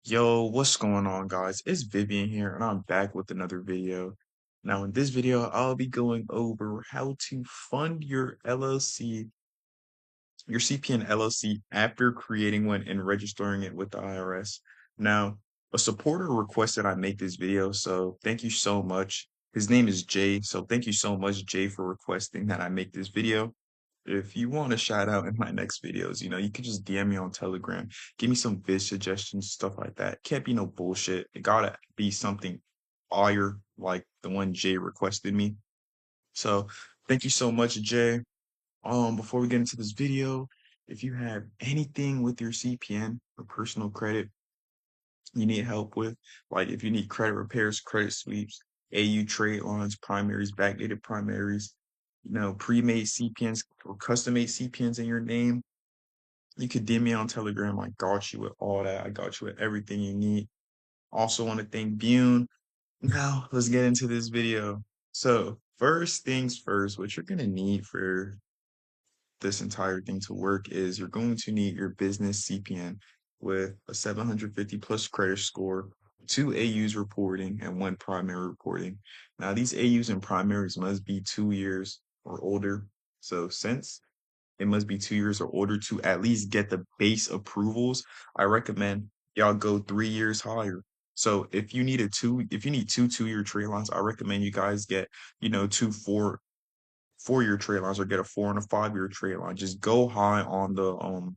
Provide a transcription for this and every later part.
Yo, what's going on, guys? It's Vivian here, and I'm back with another video. Now, in this video, I'll be going over how to fund your LLC, your CPN LLC, after creating one and registering it with the IRS. Now, a supporter requested I make this video, so thank you so much. His name is Jay, so thank you so much, Jay, for requesting that I make this video. If you want a shout out in my next videos, you can just DM me on Telegram. Give me some vid suggestions, stuff like that. Can't be no bullshit. It gotta be something fire like the one Jay requested me. So thank you so much, Jay. Before we get into this video, if you have anything with your CPN or personal credit you need help with, like if you need credit repairs, credit sweeps, AU trade lines, primaries, backdated primaries, pre-made CPNs or custom-made CPNs in your name, you could DM me on Telegram. I got you with all that. I got you with everything you need. Also want to thank Bune. Now let's get into this video. So first things first, what you're gonna need for this entire thing to work is you're going to need your business CPN with a 750 plus credit score, two AUs reporting, and one primary reporting. Now, these AUs and primaries must be 2 years or older. So, since it must be 2 years or older to at least get the base approvals, I recommend y'all go 3 years higher. So if you need two 2 year trade lines, I recommend you guys get, two 4 year trade lines or get a 4 and a 5 year trade line. Just go high on the what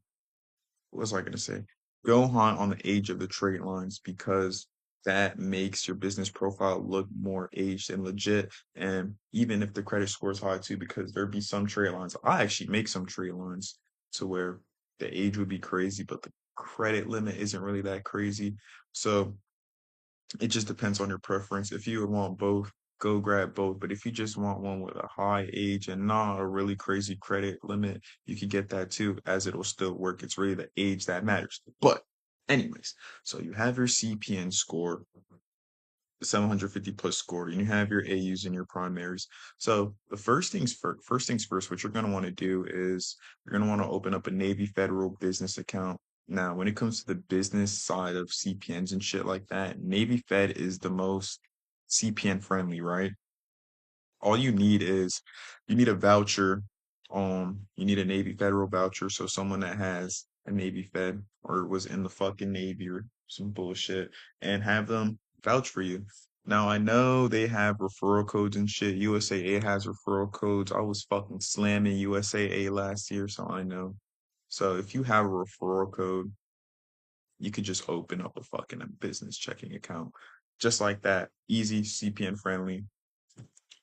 was I gonna say? Go high on the age of the trade lines because that makes your business profile look more aged and legit. And even if the credit score is high too, because there be some trade lines. I actually make some trade lines to where the age would be crazy, but the credit limit isn't really that crazy. So it just depends on your preference. If you want both, go grab both. But if you just want one with a high age and not a really crazy credit limit, you can get that too, as it'll still work. It's really the age that matters. But anyways, so you have your CPN score, the 750 plus score, and you have your AUs and your primaries. So the first things first, what you're gonna want to do is you're gonna want to open up a Navy Federal business account. Now, when it comes to the business side of CPNs and shit like that, Navy Fed is the most CPN friendly, right? All you need a voucher. You need a Navy Federal voucher, so someone that has a Navy Fed or was in the fucking Navy or some bullshit, and have them vouch for you. Now I know they have referral codes and shit. USAA has referral codes. I was fucking slamming USAA last year, so I know. So if you have a referral code, you could just open up a fucking business checking account. Just like that. Easy, CPN friendly.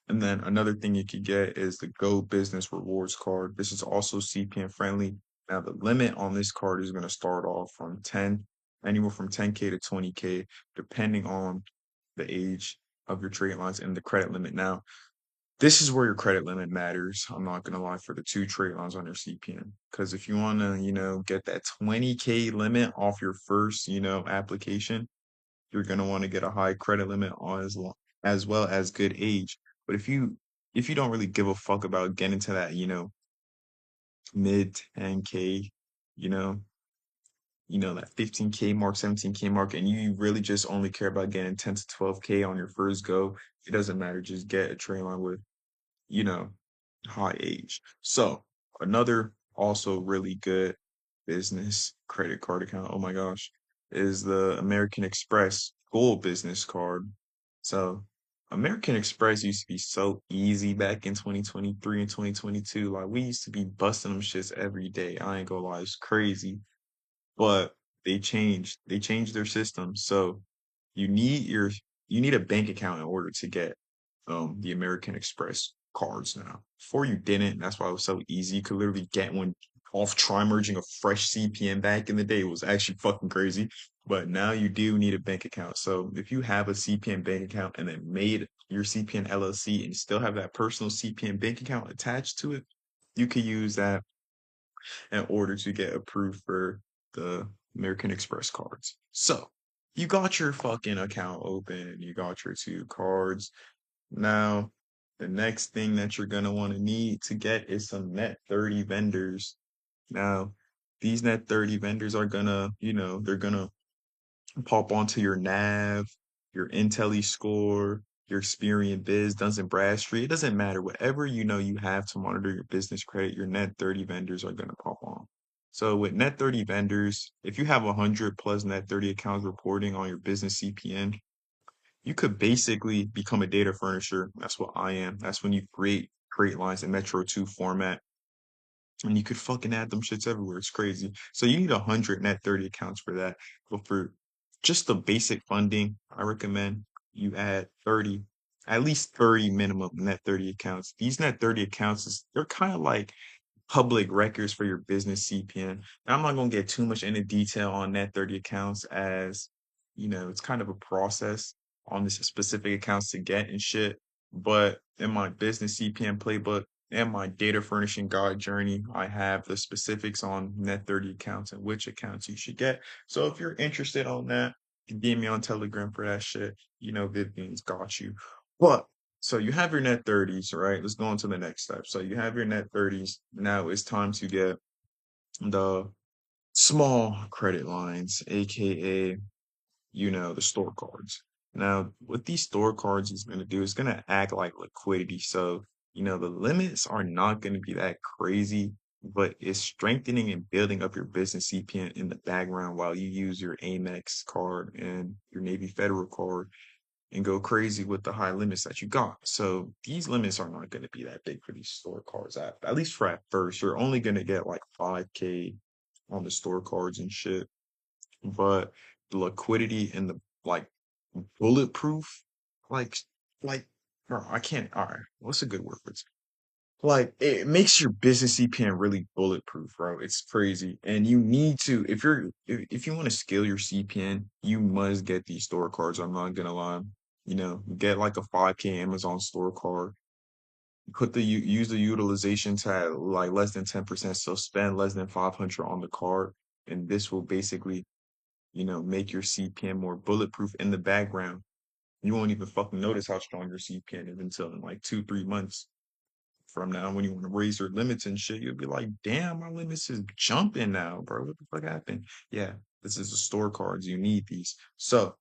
And then another thing you could get is the Go Business Rewards card. This is also CPN friendly. Now the limit on this card is going to start off from 10, anywhere from 10K to 20K, depending on the age of your trade lines and the credit limit. Now, this is where your credit limit matters. I'm not gonna lie, for the two trade lines on your CPN. Because if you wanna, get that 20K limit off your first, application, you're gonna want to get a high credit limit on as well as good age. But if you don't really give a fuck about getting to that, mid 10K, you know, that 15K mark, 17K mark, and you really just only care about getting 10 to 12K on your first go, it doesn't matter. Just get a trade line with, you know, high age. So another also really good business credit card account, oh my gosh, is the American Express Gold Business Card. So American Express used to be so easy back in 2023 and 2022. Like we used to be busting them shits every day. I ain't gonna lie, it's crazy. But they changed their system. So you need your you need a bank account in order to get the American Express cards now. Before you didn't, that's why it was so easy. You could literally get one off tri-merging a fresh CPN back in the day. It was actually fucking crazy. But now you do need a bank account. So if you have a CPN bank account and then made your CPN LLC and still have that personal CPN bank account attached to it, you could use that in order to get approved for the American Express cards. So you got your fucking account open, you got your two cards. Now, the next thing that you're gonna want to need to get is some net 30 vendors. Now, these net 30 vendors are gonna, they're gonna pop onto your Nav, your Intelli score, your Experian Biz, Duns and Bradstreet. It doesn't matter. Whatever you know you have to monitor your business credit, your net 30 vendors are gonna pop on. So with net 30 vendors, if you have 100 plus net 30 accounts reporting on your business CPN, you could basically become a data furnisher. That's what I am. That's when you create lines in Metro 2 format and you could fucking add them shits everywhere. It's crazy. So you need 100 net 30 accounts for that. But for just the basic funding, I recommend you add 30, at least 30 minimum net 30 accounts. These net 30 accounts they're kind of like public records for your business CPN. Now, I'm not going to get too much into detail on net 30 accounts as, it's kind of a process on this specific accounts to get and shit. But in my business CPN playbook and my data furnishing guide journey, I have the specifics on net 30 accounts and which accounts you should get. So if you're interested on that, DM me on Telegram for that shit. Vivian's got you. But so you have your net 30s, right? Let's go on to the next step. So you have your net 30s. Now it's time to get the small credit lines, aka, the store cards. Now, what these store cards is going to do is going to act like liquidity. So, the limits are not going to be that crazy, but it's strengthening and building up your business CPN in the background while you use your Amex card and your Navy Federal card and go crazy with the high limits that you got. So these limits are not going to be that big for these store cards at least for at first. You're only going to get like 5K on the store cards and shit. But the liquidity and the like bulletproof, like like bro, I can't all right, what's a good word for this? Like it makes your business CPN really bulletproof, bro. It's crazy. And you need to, if you want to scale your CPN, you must get these store cards. I'm not gonna lie. Get like a 5K Amazon store card. Use the utilization to like less than 10%. So spend less than 500 on the card. And this will basically, make your CPN more bulletproof in the background. You won't even fucking notice how strong your CPN is until in like 2, 3 months from now when you want to raise your limits and shit, you'll be like, damn, my limits is jumping now, bro. What the fuck happened? Yeah, this is the store cards. You need these. So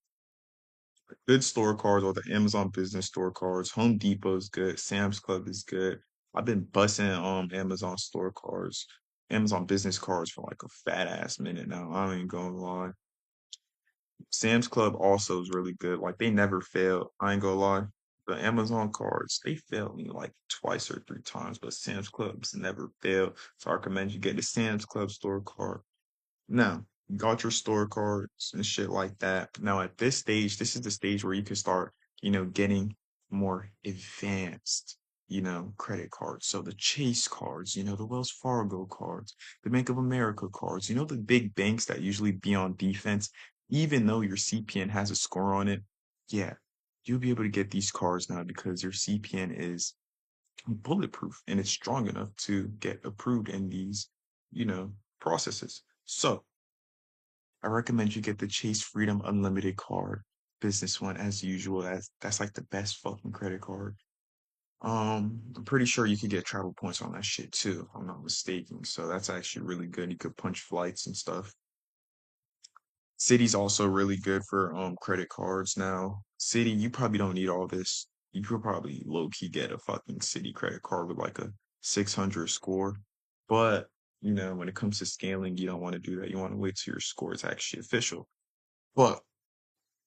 good store cards or the Amazon business store cards. Home Depot is good. Sam's Club is good. I've been busting Amazon store cards, Amazon business cards for like a fat ass minute now. I ain't gonna lie. Sam's Club also is really good. Like they never fail. I ain't gonna lie. The Amazon cards, they failed me like twice or 3 times, but Sam's Clubs never fail. So I recommend you get the Sam's Club store card. Now, you got your store cards and shit like that. Now, at this stage, this is the stage where you can start, getting more advanced, credit cards. So the Chase cards, the Wells Fargo cards, the Bank of America cards, the big banks that usually be on defense, even though your CPN has a score on it. Yeah, you'll be able to get these cards now because your CPN is bulletproof and it's strong enough to get approved in these, processes. So, I recommend you get the Chase Freedom Unlimited card, business one as usual. That's like the best fucking credit card. I'm pretty sure you could get travel points on that shit too, if I'm not mistaken. So that's actually really good. You could punch flights and stuff. City's also really good for credit cards now. City, you probably don't need all this. You could probably low key get a fucking City credit card with like a 600 score. But when it comes to scaling, you don't want to do that. You want to wait till your score is actually official. But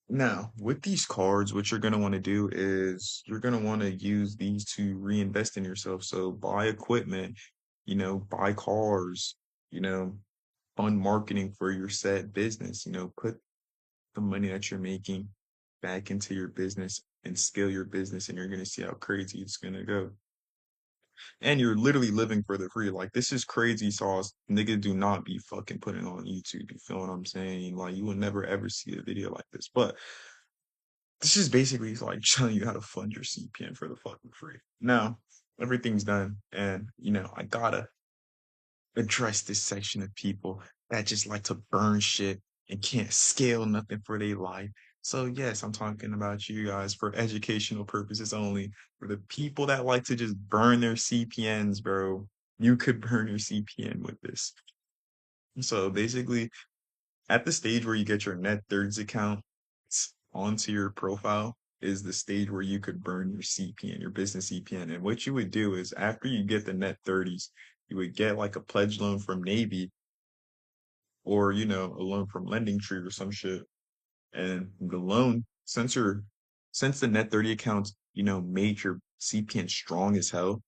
now, with these cards, what you're going to want to do is you're going to want to use these to reinvest in yourself. So buy equipment, buy cars, fund marketing for your set business, put the money that you're making back into your business and scale your business, and you're going to see how crazy it's going to go. And you're literally living for the free. Like, this is crazy sauce. Nigga, do not be fucking putting on YouTube. You feel what I'm saying? Like, you will never ever see a video like this. But this is basically like telling you how to fund your CPN for the fucking free. Now, everything's done, and I gotta address this section of people that just like to burn shit and can't scale nothing for their life. So yes, I'm talking about you guys for educational purposes only. For the people that like to just burn their CPNs, bro, you could burn your CPN with this. So basically, At the stage where you get your net 30s account onto your profile is the stage where you could burn your CPN, your business CPN. And what you would do is after you get the net 30s, you would get like a pledge loan from Navy or, a loan from Lending Tree or some shit. And the loan, since the net 30 accounts, made your CPN strong as hell,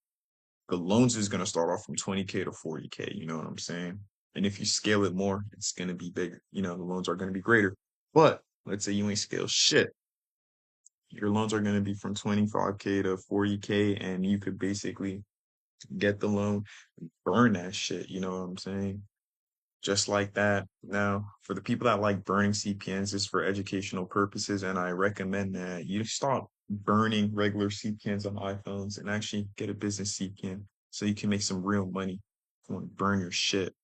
the loans is gonna start off from 20K to 40K, you know what I'm saying? And if you scale it more, it's gonna be bigger. The loans are gonna be greater. But let's say you ain't scale shit. Your loans are gonna be from 25K to 40K, and you could basically get the loan, burn that shit, you know what I'm saying? Just like that. Now, for the people that like burning CPNs, it's for educational purposes, and I recommend that you stop burning regular CPNs on iPhones and actually get a business CPN so you can make some real money. You want to burn your shit,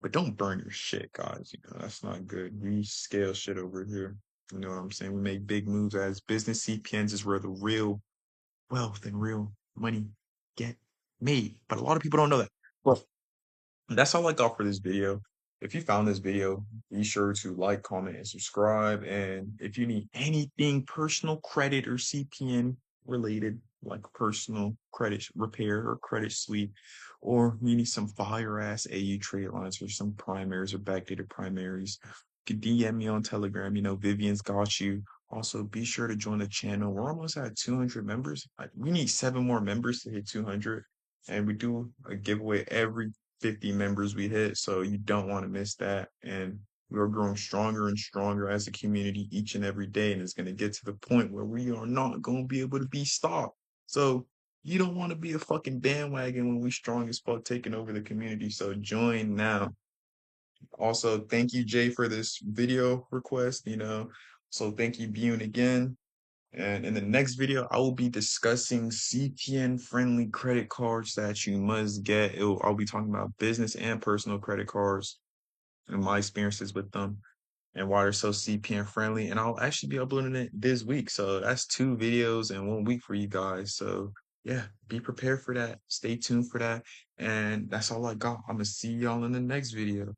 but don't burn your shit, guys. That's not good. We scale shit over here. You know what I'm saying? We make big moves as business CPNs is where the real wealth and real money get made. But a lot of people don't know that. Well, that's all I got for this video. If you found this video, be sure to like, comment, and subscribe. And if you need anything personal credit or CPN related, like personal credit repair or credit suite, or you need some fire ass AU trade lines or some primaries or backdated primaries, you can DM me on Telegram. Vivian's got you. Also, be sure to join the channel. We're almost at 200 members. We need 7 more members to hit 200. And we do a giveaway every 50 members we hit, so you don't want to miss that. And we're growing stronger and stronger as a community each and every day, and it's going to get to the point where we are not going to be able to be stopped. So you don't want to be a fucking bandwagon when we strong as fuck taking over the community. So join now. Also, thank you, Jay, for this video request. So thank you, Bune, again. And in the next video, I will be discussing CPN friendly credit cards that you must get. I'll be talking about business and personal credit cards and my experiences with them and why they're so CPN friendly. And I'll actually be uploading it this week. So that's 2 videos in 1 week for you guys. So yeah, be prepared for that. Stay tuned for that. And that's all I got. I'm going to see y'all in the next video.